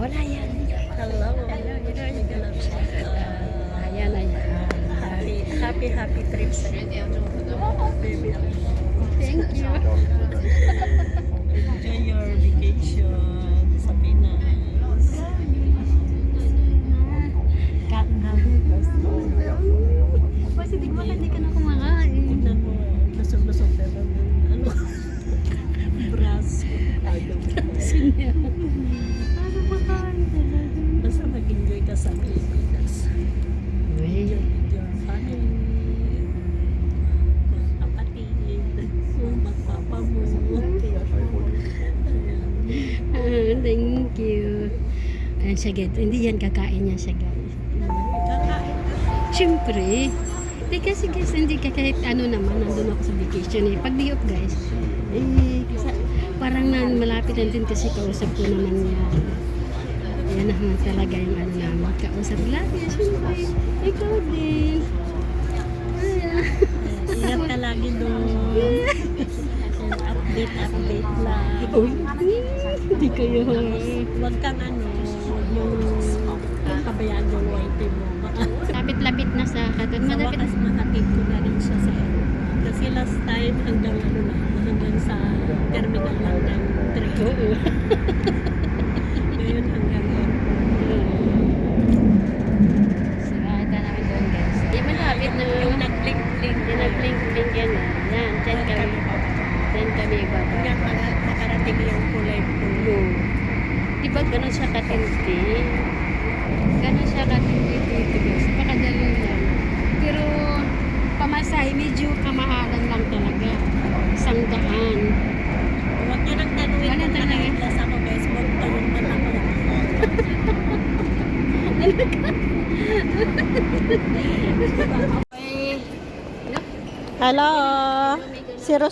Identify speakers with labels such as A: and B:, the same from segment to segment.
A: wala yan.
B: Hello.
A: Ayan, ayan.
B: Happy trip sa inyo. Baby.
A: Thank you.
B: Enjoy your vacation sa Pinas.
A: Kasi di ba hindi ka na kumakain?
B: Tignan mo, lusog-lusog na lang yung ano, braso. Ayaw.
A: Sinya. Ano makain talaga?
B: Basta mag-enjoy ka sa Pilipinas.
A: Uy.
B: With your family, mga kapatid, mga papa mo.
A: Thank you. Ayan siya, guys. Hindi yan kakain niya siya, guys.
B: Kakain.
A: Siyempre. Hindi kasi guys, hindi ka kahit ano naman, nandun ako sa vacation eh. Pag di off guys, parang malapit na din kasi kausap ko naman niya. Yan naman talaga yung ano naman. Kausap lagi, siyempre. Ikaw din. Ayan.
B: Ingat ka lagi doon. Update lang.
A: Uy, hindi kayo.
B: Huwag kang huwag mong pabayaan yung wifey mo. Baka
A: Lapit-lapit na sa katun.
B: sa
A: Malapit.
B: wakas mahatid ko na rin siya sa kasi last time hanggang hanggang sa terminal lang ng train.
A: Oo.
B: Ngayon hanggang
A: So, ito namin doon guys. Yung malapit na
B: yung nag-blink-blink
A: yung nag-blink-blink yan. Yan, dyan kami. Dyan kami ibaba.
B: hanggang makarating yung kulay blue.
A: Blue. Diba ganun siya katindi? Ganun siya katindi dito guys. Pakadali lang. Pero pamasahe medyo kamahalan lang talaga. 100.
B: Huwag nyo nang tanungin
A: Wala
B: kung
A: talaga.
B: nakailas ako guys. Huwag tanong na ako.
A: Okay. No?
B: Hello! 000.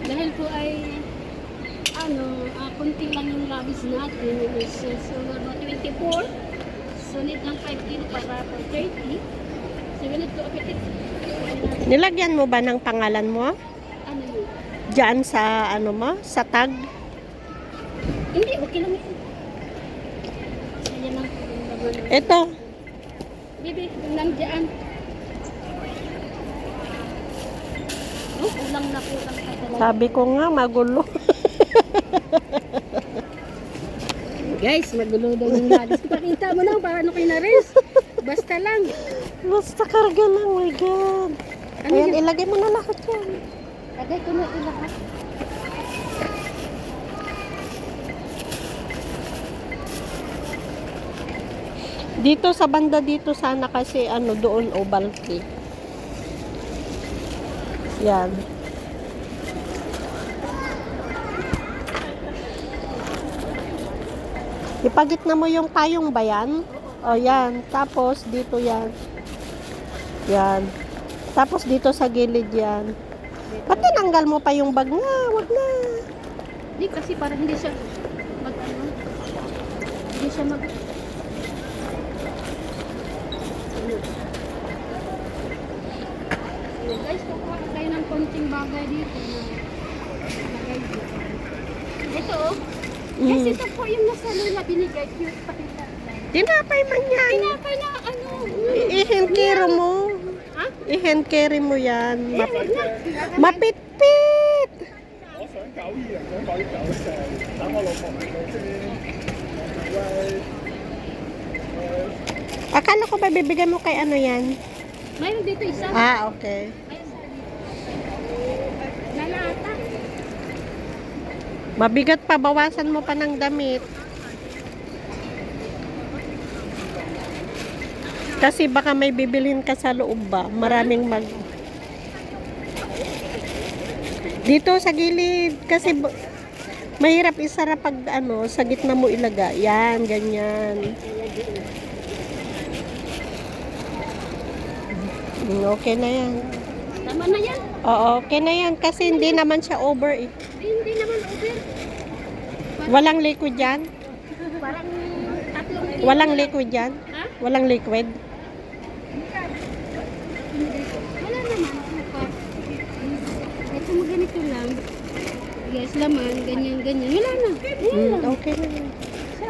A: Dahil po ay kunti lang yung labis natin. So, 24. So, need lang 5 kilo para for 30. So, we need to appetit.
B: Nilagyan mo ba ng pangalan mo?
A: Ano yun?
B: Diyan sa sa tag?
A: Hindi, okay lang yun. Ayan lang po yung laman.
B: Ito.
A: Bibi, kung nandiyan. Oh, ulang na po lang ka talaga.
B: Sabi ko nga magulo.
A: Guys, magulo daw yung labis. Pakita mo lang paano kayo na-rinse. Basta lang.
B: Basta karga lang, my God.
A: Ano
B: Ayan,
A: yun?
B: ilagay mo na lahat yan.
A: Lagay ko na ito lahat.
B: Dito sa banda dito sana kasi doon bulky. Yan. Ipagit na mo yung payong ba yan? O yan. Tapos dito yan. Yan. Tapos dito sa gilid yan. Ba't tinanggal mo pa yung bag nga? Wag na.
A: Hindi kasi para hindi siya hindi siya guys, kukuha tayo ng konting bagay dito na bagay dito. Ito oh. Guys, ito po yung nasa lula binigay. Cute pakita.
B: Tinapay man yan.
A: Tinapay na
B: I-hand carry mo.
A: Ha?
B: I-hand carry mo yan.
A: Wag na.
B: Mapitpit. Akala ko ba bibigyan mo kay yan?
A: Mayroon dito isa.
B: Ah, okay.
A: Lalata.
B: Mabigat pa, bawasan mo pa ng damit. Kasi baka may bibilhin ka sa loob ba? Maraming dito sa gilid kasi mahirap isara pag sa gitna mo ilagay. Yan, ganyan. Okay na yan.
A: Tama na yan.
B: Oo, okay na yan kasi hindi naman siya over eh.
A: Hindi naman over.
B: Walang liquid yan?
A: Parang 3 kilo.
B: Walang liquid yan?
A: Ha?
B: Walang liquid?
A: Wala naman. Ito mo ganito lang. bigas, laman, ganyan, ganyan. Wala na. Ayan lang.
B: Okay na yan.
A: So,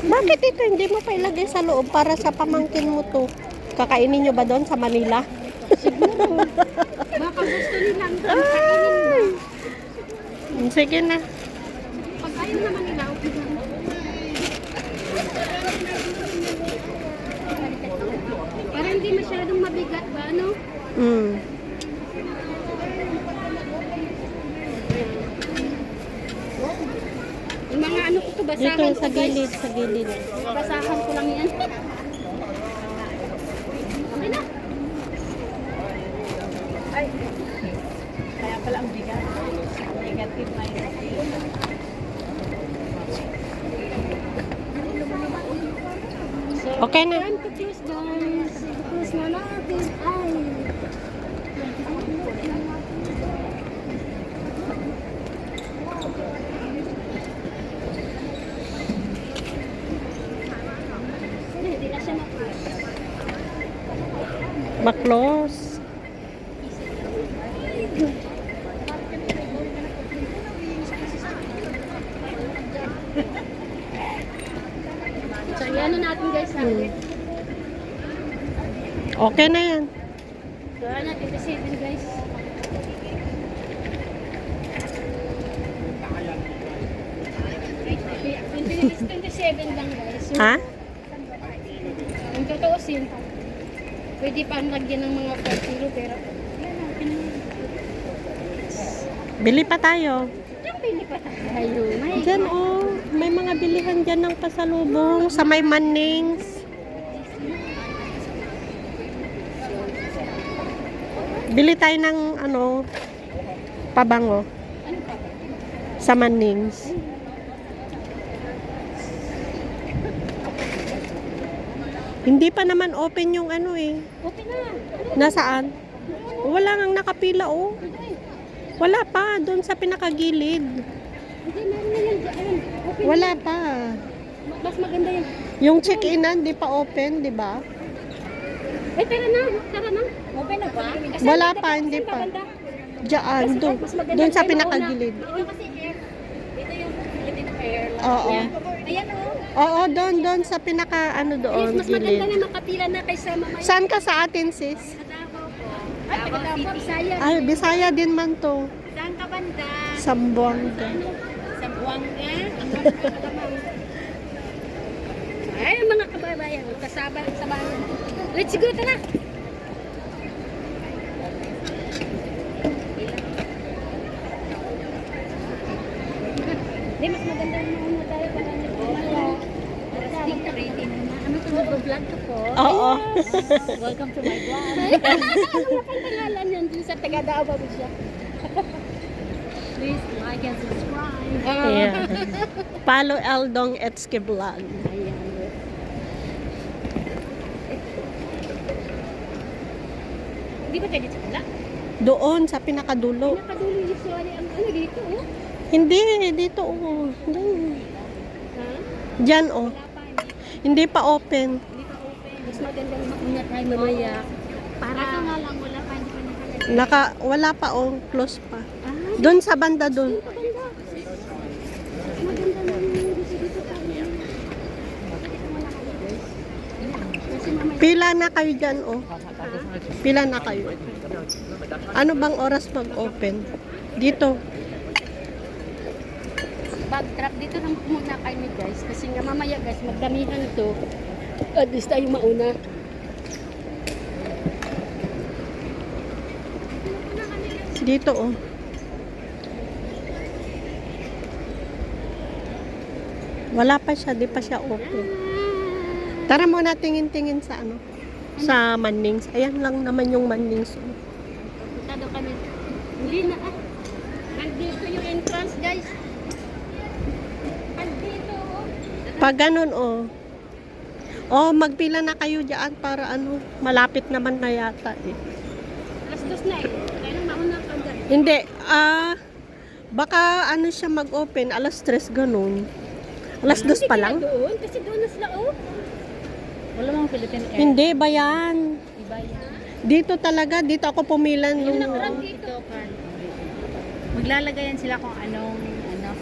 B: Bakit ito hindi mo pa ilagay sa loob para sa pamangkin mo to? Kakainin nyo ba doon sa Manila?
A: siguro. Baka gusto nilang kainin ba?
B: Sige na.
A: Pag ayaw naman nila, okay lang. Para hindi masyadong mabigat ba, ano?
B: Mm.
A: Yung mga ano ko to, basahan
B: Dito
A: ko
B: sa
A: guys.
B: gilid, sa gilid.
A: Basahan ko lang yan. Okay na.
C: Kaya pala ang bigat. Negative minus.
A: So,
B: Okay na.
A: time to choose guys. Choose na natin ay... Hindi na siya mag-choose.
B: Maklos.
A: So, yan na natin guys.
B: Okay na yan.
A: So, yan natin kasi ito guys. Minutes 27 lang guys. So,
B: Ha?
A: kung tutuusin, pwede pa ang lagyan ng mga 4 kilo pero yan natin.
B: Bili pa tayo.
A: Yung pili pa tayo. May
B: Diyan oh, may mga bilihan dyan ng pasalubong sa may Mannings. Bili tayo ng ano, pabango
A: ano pa?
B: sa Mannings. Hindi pa naman open yung ano eh.
A: Okay na.
B: Nasaan? Wala nang nakapila oh. Wala pa, doon sa pinakagilid.
A: Hindi, meron na yan dyan. Okay na.
B: Wala pa.
A: Mas maganda yan.
B: Yung check-inan, di pa open, di ba?
A: Eh, tara na. Tara na. Open na ba?
B: Wala pa, hindi pa. Diyan, doon. Doon sa pinakagilid.
A: Kasi air. Dito yung Philippine air.
B: Oo.
A: Ayan o.
B: Oo, doon sa pinaka, ano doon,
A: Mas maganda
B: gilid.
A: na makapila na kaysa mamaya.
B: Saan ka sa atin, sis?
A: Davao po. Ay, taga-Davao, Bisaya.
B: Ay, Bisaya din man to.
A: Saan ka banda?
B: Sambuanga.
A: Sa Buanga. Ay, mga kababayan, kasama sa bayan. Let's go, tara. Di, mas maganda yung mga tayo para nagpumala. Dito, ready na na. Ano ito, nag-vlog ko po?
B: Oo.
A: Welcome to my vlog. Ano nga pang pangalan yan? Dun sa taga-Davao siya.
C: Please like and subscribe.
B: Yeah. Palo Eldong Etske Vlog.
A: Ayan. Hindi ba tayo dito pala?
B: Doon sa pinakadulo.
A: Nakadulo usually ang ano dito, oh.
B: Hindi, dito oh. Doon.
A: Ha?
B: Diyan oh.
A: Wala pa,
B: Hindi pa open.
A: hindi pa open. Mas magandang mauna tayo mamaya. Para nga lang, wala pa, hindi pa nakalagay.
B: Wala pa oh, close pa.
A: Ah,
B: Doon sa banda doon.
A: maganda. Maganda na yung dito tayo. Kasi mamaya,
B: Pila na kayo dyan oh. Pila na kayo. Ano bang oras mag-open? Dito.
A: backtrack dito lang muna kayo guys. Kasi nga mamaya guys, magdamihan to. At least tayo mauna.
B: Dito oh. Wala pa siya, di pa siya open. Tara muna tingin-tingin sa ano. Sa Mannings. Ayan lang naman yung Mannings. Oh.
A: Punta daw kami. Hindi na ah. Nandito yung entrance guys. Nandito oh.
B: Pag ganun oh. Oh, magpila na kayo diyan para ano, malapit naman na yata eh.
A: Alas 2 na eh. Kaya nang mauna ka dyan.
B: Hindi, baka ano siya mag-open, alas 3 ganun. Alas 2 pa lang?
A: Doon, kasi doon na sila oh.
C: Wala mang Philippine Air.
B: Hindi ba yan?
C: Iba yan.
B: Dito talaga, dito ako pumila
A: Yung
B: nung...
A: nakarang dito.
C: Maglalagayan sila kung anong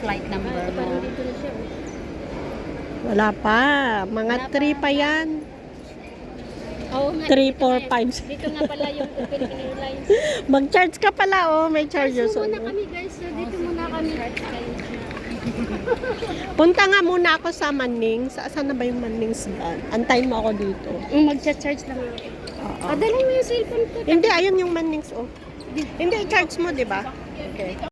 C: flight number mo.
A: Parang dito na siya. Oh.
B: Wala pa. Mga 3 pa yan.
A: Oo nga.
B: 3,
A: dito
B: 4,
A: nga.
B: 5.
A: Dito nga pala yung Open Airlines.
B: Mag-charge ka pala, oh. May charger.
A: Dito muna kami guys. So, dito muna kami.
B: Punta nga muna ako sa Mannings. Saan na ba yung Mannings dyan? Antayin mo ako dito.
A: Mag-charge lang ako.
B: Oo.
A: Padalhin mo yung cellphone ko.
B: Hindi, ayun yung Mannings, oh. Hindi, i-charge mo, di ba? Okay.